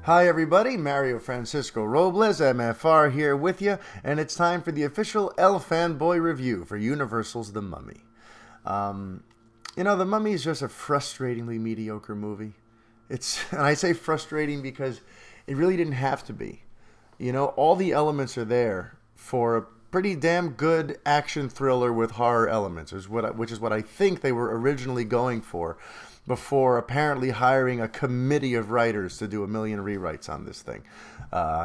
Hi everybody, Mario-Francisco Robles, MFR here with you, and it's time for the official Fanboy review for Universal's The Mummy. The Mummy is just a frustratingly mediocre movie. And I say frustrating because it really didn't have to be. All the elements are there for a pretty damn good action thriller with horror elements, which is what I think they were originally going for, before apparently hiring a committee of writers to do a million rewrites on this thing.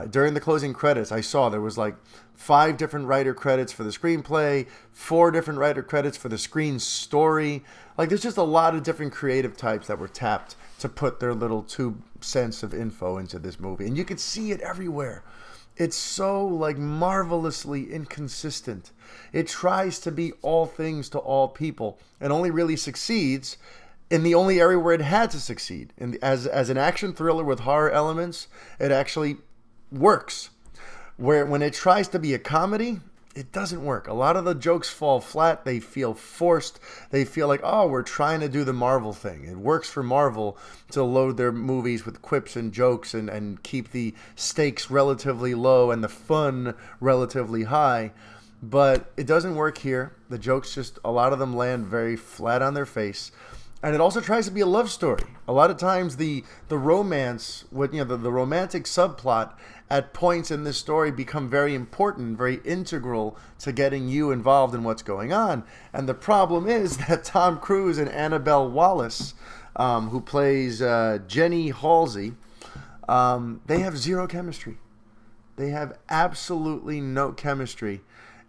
During the closing credits, I saw there was like 5 different writer credits for the screenplay, 4 different writer credits for the screen story. Like, there's just a lot of different creative types that were tapped to put their little 2 cents of info into this movie. And you could see it everywhere. It's so, marvelously inconsistent. It tries to be all things to all people and only really succeeds in the only area where it had to succeed. As an action thriller with horror elements, it actually works. When it tries to be a comedy, it doesn't work. A lot of the jokes fall flat. They feel forced. They feel like, oh, we're trying to do the Marvel thing. It works for Marvel to load their movies with quips and jokes and keep the stakes relatively low and the fun relatively high. But it doesn't work here. The jokes a lot of them land very flat on their face. And it also tries to be a love story. A lot of times the romance, the romantic subplot at points in this story become very important, very integral to getting you involved in what's going on. And the problem is that Tom Cruise and Annabelle Wallis, who plays Jenny Halsey, they have zero chemistry. They have absolutely no chemistry.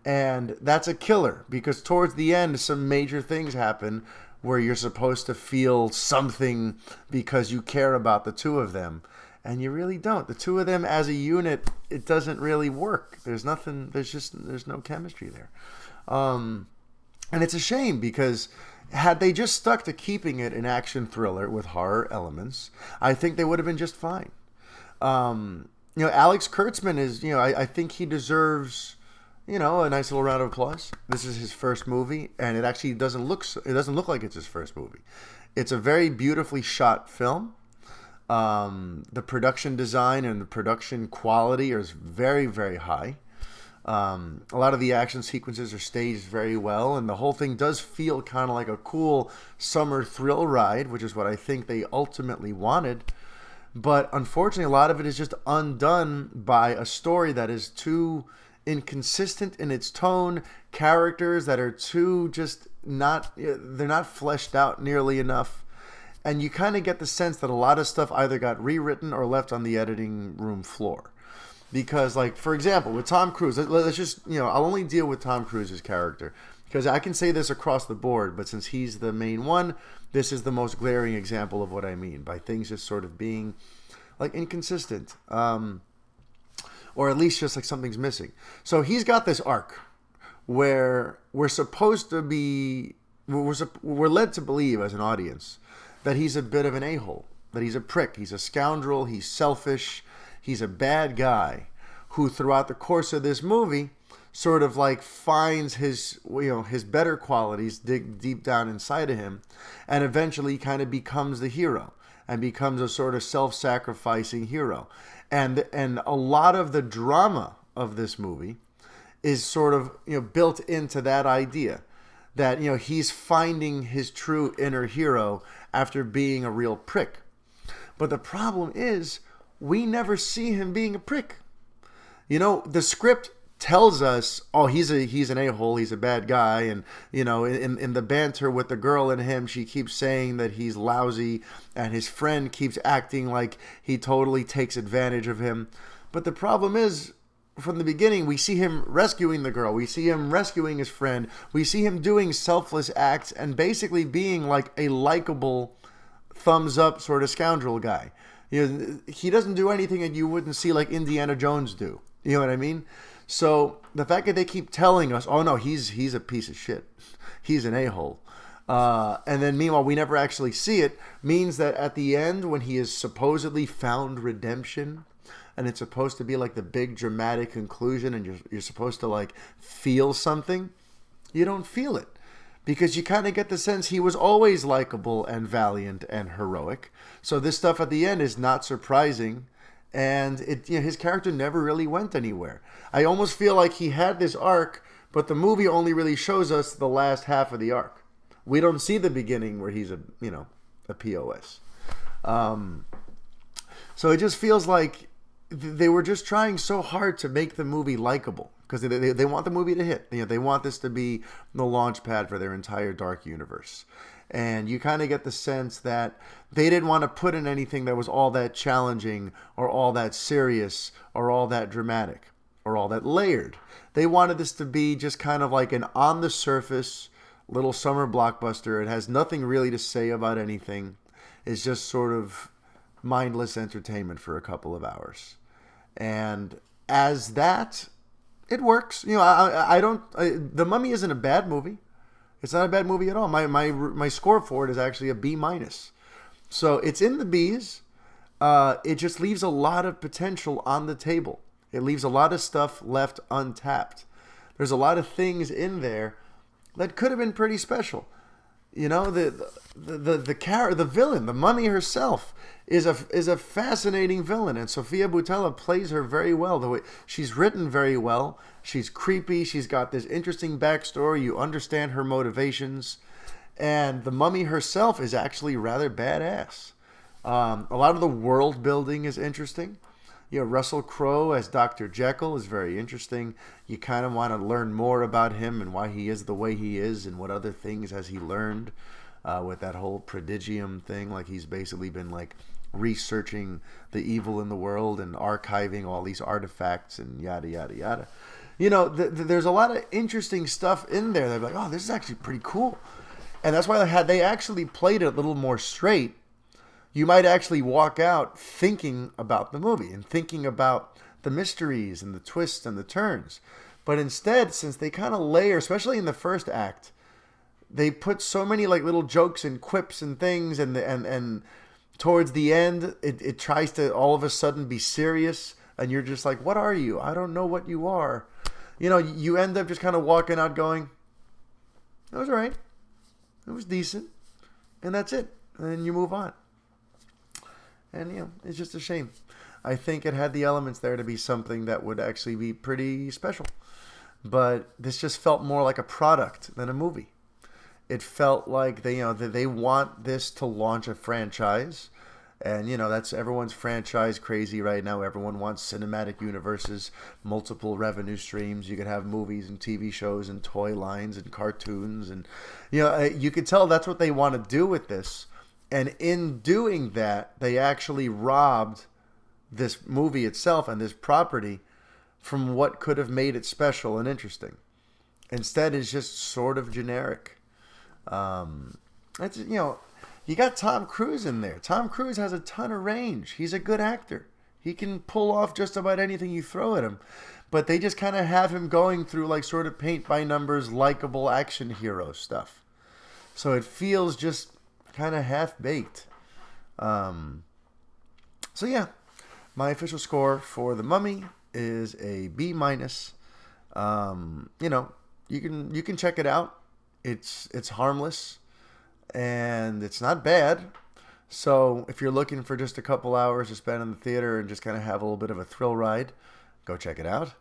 And that's a killer, because towards the end, some major things happen where you're supposed to feel something because you care about the two of them. And you really don't. The two of them as a unit, it doesn't really work. There's no chemistry there. And it's a shame, because had they just stuck to keeping it an action thriller with horror elements, I think they would have been just fine. Alex Kurtzman is, I think he deserves, a nice little round of applause. This is his first movie, and it actually doesn't look like it's his first movie. It's a very beautifully shot film. The production design and the production quality is very, very high. A lot of the action sequences are staged very well, and the whole thing does feel kind of like a cool summer thrill ride, which is what I think they ultimately wanted. But unfortunately, a lot of it is just undone by a story that is too inconsistent in its tone, characters that are too they're not fleshed out nearly enough. And you kind of get the sense that a lot of stuff either got rewritten or left on the editing room floor. Because, for example, with Tom Cruise, let's just, I'll only deal with Tom Cruise's character, because I can say this across the board, but since he's the main one, this is the most glaring example of what I mean by things just sort of being, inconsistent. Or at least just something's missing. So he's got this arc where we're led to believe as an audience that he's a bit of an a-hole, that he's a prick, he's a scoundrel, he's selfish, he's a bad guy who throughout the course of this movie sort of finds his better qualities dig deep down inside of him, and eventually kind of becomes the hero and becomes a sort of self-sacrificing hero. And a lot of the drama of this movie is sort of built into that idea that he's finding his true inner hero after being a real prick. But the problem is we never see him being a prick. The script tells us, oh, he's an a-hole, he's a bad guy, and in the banter with the girl and him, she keeps saying that he's lousy, and his friend keeps acting like he totally takes advantage of him. But the problem is, from the beginning, we see him rescuing the girl, we see him rescuing his friend, we see him doing selfless acts and basically being a likable thumbs up sort of scoundrel guy. He doesn't do anything that you wouldn't see Indiana Jones do. You know what I mean? So the fact that they keep telling us, oh no, he's a piece of shit, he's an a-hole, and then meanwhile we never actually see it, means that at the end, when he has supposedly found redemption, and it's supposed to be the big dramatic conclusion, and you're supposed to feel something, you don't feel it, because you kind of get the sense he was always likable and valiant and heroic. So this stuff at the end is not surprising. and his character never really went anywhere. I almost feel like he had this arc, but the movie only really shows us the last half of the arc. We don't see the beginning where he's a POS. So it just feels like they were just trying so hard to make the movie likable, because they want the movie to hit. They want this to be the launch pad for their entire dark universe. And you kind of get the sense that they didn't want to put in anything that was all that challenging or all that serious or all that dramatic or all that layered. They wanted this to be just kind of like an on-the-surface little summer blockbuster. It has nothing really to say about anything. It's just sort of mindless entertainment for a couple of hours. And as that, it works. The Mummy isn't a bad movie. It's not a bad movie at all. My score for it is actually a B-. So it's in the B's. It just leaves a lot of potential on the table. It leaves a lot of stuff left untapped. There's a lot of things in there that could have been pretty special. The villain, the Mummy herself, is a fascinating villain, and Sofia Boutella plays her very well. The way she's written very well, she's creepy. She's got this interesting backstory. You understand her motivations, and the Mummy herself is actually rather badass. A lot of the world building is interesting. Russell Crowe as Dr. Jekyll is very interesting. You kind of want to learn more about him and why he is the way he is, and what other things has he learned with that whole prodigium thing. Like, he's basically been like researching the evil in the world and archiving all these artifacts and yada yada yada. There's a lot of interesting stuff in there. They're like, oh, this is actually pretty cool. And that's why had they actually played it a little more straight, you might actually walk out thinking about the movie and thinking about the mysteries and the twists and the turns. But instead, since they kind of layer, especially in the first act, they put so many like little jokes and quips and things, and towards the end, it tries to all of a sudden be serious, and you're just like, what are you? I don't know what you are. You end up just kind of walking out going, it was all right. It was decent. And that's it. And then you move on. And, it's just a shame. I think it had the elements there to be something that would actually be pretty special. But this just felt more like a product than a movie. It felt like they want this to launch a franchise. And, that's everyone's franchise crazy right now. Everyone wants cinematic universes, multiple revenue streams. You could have movies and TV shows and toy lines and cartoons. And, you could tell that's what they want to do with this. And in doing that, they actually robbed this movie itself and this property from what could have made it special and interesting. Instead, it's just sort of generic. You got Tom Cruise in there. Tom Cruise has a ton of range. He's a good actor. He can pull off just about anything you throw at him. But they just kind of have him going through like sort of paint-by-numbers, likable action hero stuff. So it feels just kind of half-baked. So yeah, my official score for The Mummy is a B-. You can check it out. It's harmless and it's not bad. So if you're looking for just a couple hours to spend in the theater and just kind of have a little bit of a thrill ride, go check it out.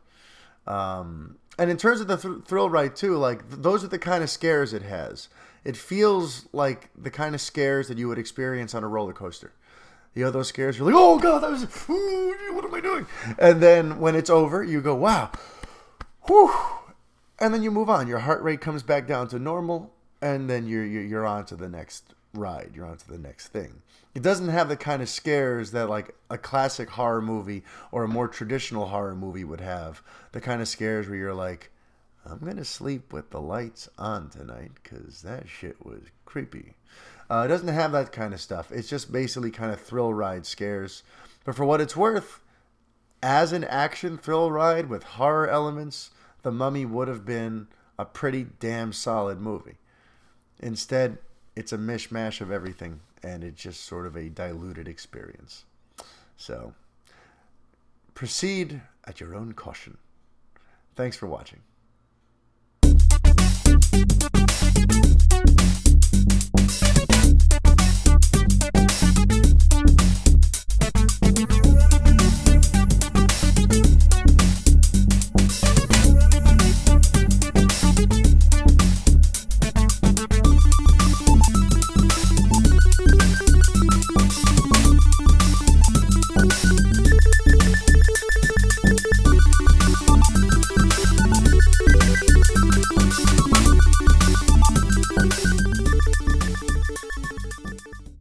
And in terms of the thrill ride too, like those are the kind of scares it has. It feels like the kind of scares that you would experience on a roller coaster. Those scares, you're like, oh God, what am I doing? And then when it's over, you go, wow, whew. And then you move on. Your heart rate comes back down to normal, and then you're on to the next ride. You're on to the next thing. It doesn't have the kind of scares that like a classic horror movie or a more traditional horror movie would have. The kind of scares where you're like, I'm going to sleep with the lights on tonight because that shit was creepy. It doesn't have that kind of stuff. It's just basically kind of thrill ride scares. But for what it's worth, as an action thrill ride with horror elements, The Mummy would have been a pretty damn solid movie. Instead, it's a mishmash of everything, and it's just sort of a diluted experience. So, proceed at your own caution. Thanks for watching.